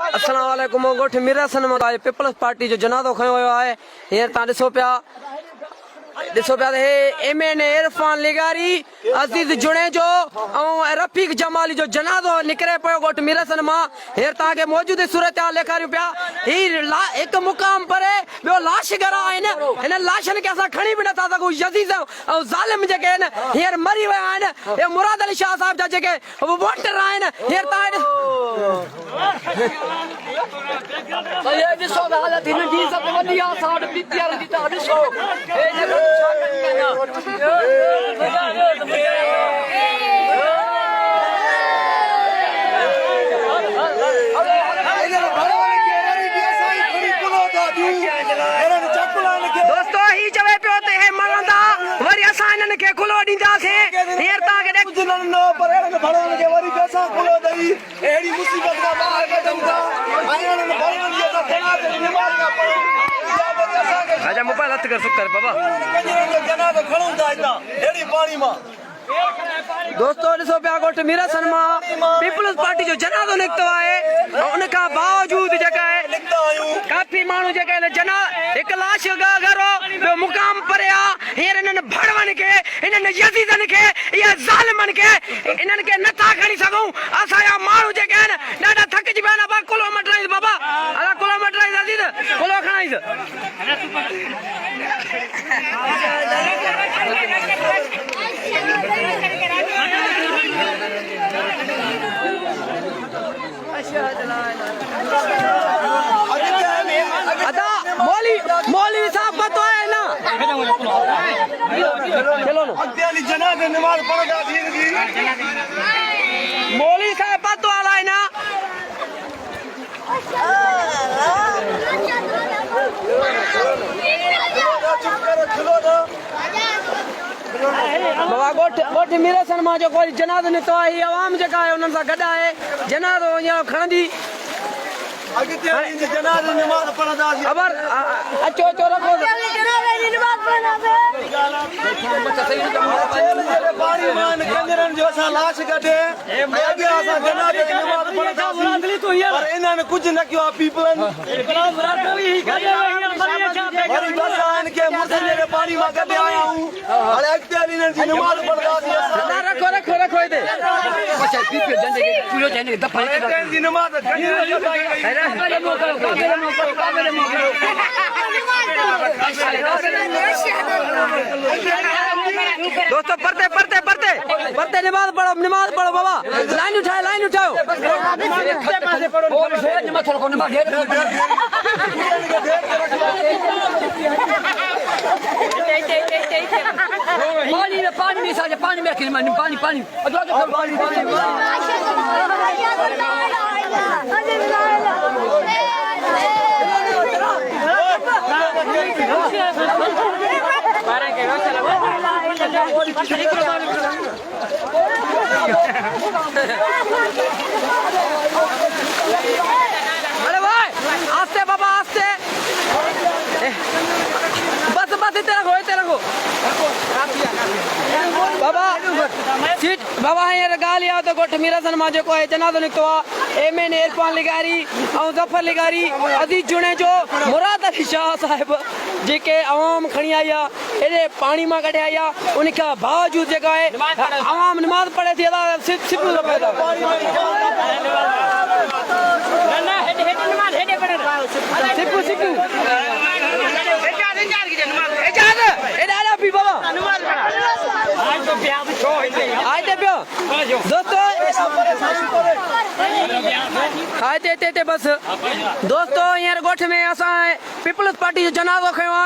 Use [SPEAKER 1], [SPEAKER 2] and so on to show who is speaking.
[SPEAKER 1] अस्सलाम वालेकुम गोठ मिरासन में पीपल्स पार्टी जो जनाज़ो खयो हुयो आहे। हींअर तव्हां ॾिसो पिया हे MN इरफान लिगारी अज़ीज़ जुणे जो ऐं रफ़ीक जमाली जो जनाज़ो निकिरे पियो गोठ मिरासन मां। हींअर तव्हांखे मौजूदु सूरत हाल ॾेखारियूं पिया। हिकु मुक़ाम परे ॿियो लाश घर आहिनि। हिन लाशनि खे असां खणी बि नथा सघूं। यज़ीज़ ऐं ज़ालिम जेके आहिनि हींअर मरी विया आहिनि। हे मुराद अली शाह साहिब जा जेके वोटर आहिनि हींअर तव्हां
[SPEAKER 2] ॾिसो हालत हिन जी इज़त वॾी आहे साठ बीपीआर जी तव्हां ॾिसो
[SPEAKER 1] दोस्तों ही चवे पियो त हे मरंदा वरी असां हिननि खे खुलो ॾींदासीं। हींअर तव्हांखे
[SPEAKER 3] अहिड़ी मुसीबत खां ॿाहिरि कढनि था
[SPEAKER 1] राजा मोबाइल हथ कर सुकर बाबा
[SPEAKER 3] जनाज़ो खणूं था हितां अहिड़ी पाणी मां।
[SPEAKER 1] दोस्तों ॾिसो पिया गोठ मिरासन मां पीपल्स पार्टी जो जनाज़ो निकितो आहे। उन खां बावजूद जेका आहे काफ़ी माण्हू जेका आहिनि हिकु लाश घरो ॿियो मुक़ाम परे आहे। हींअर हिननि भड़वनि खे हिननि यज़ीदनि खे इहा ज़ालिमनि खे इन्हनि खे नथा खणी सघूं। असांजा माण्हू जेके आहिनि ॾाढा थकिजी पिया आहिनि। कुलो मटाईंस बाबा अला कुलो मटाईंस अज़ीज़ कुलो खणाईंस। अदा मौलवी साहब पतो है ना चलो ना
[SPEAKER 3] अॻिते जनाज़े नमाज़ पढ़ंदा दीन जी
[SPEAKER 1] मौलवी साहब पतो है ना बाबा गोठ मिरासन मां जो कोई जनाज़ो निकितो आहे। ही आवाम जेका आहे उन्हनि सां गॾु आहे। जनाज़ो हींअर खणंदी
[SPEAKER 3] अॻिते जनाज़े नमाज़ पढ़ंदा
[SPEAKER 1] ख़बर अचो अचो रखो
[SPEAKER 3] पाणी मां कंजरनि जो असां लाश कढे अॻियां असां जनाज़े नमाज़ पढ़ंदासीं पर इन्हनि कुझु न कयो आहे। पीपलनि वरी बस हिननि खे मुर्दनि जे पाणी मां कढे आया आहियूं। हाणे अॻिते हली हिननि जी नमाज़ पढ़ंदासीं।
[SPEAKER 1] रखो रखो रखो हिते
[SPEAKER 3] हिननि जी नमाज़
[SPEAKER 1] दोस्तों पढ़ते पढ़ते पढ़ते पढ़ते नमाज पढ़ो बाबा लाइन उठाओ
[SPEAKER 2] पानी में साझे पानी में पानी पानी
[SPEAKER 1] अरे भाई आस्ते बाबा आस्ते बस बस इतने रखो बाबा सीट बाबा हींअर ॻाल्हि आहे त गोठ मिरासन मां जेको आहे जनाज़ो निकितो आहे। MN इरफान लिगारी ऐं ज़फर लिगारी अज़ीज़ जुणे जो मुराद अली शाह साहिब जेके आवाम खणी आई आहे हेॾे पाणी मां कढे आई आहे। उन खां बावजूद जेका आहे आवाम नमाज़ पढ़े थी बस दोस्तों हींअर गोठ में असां पीपल्स पार्टी जो जनाज़ो खयो आहे।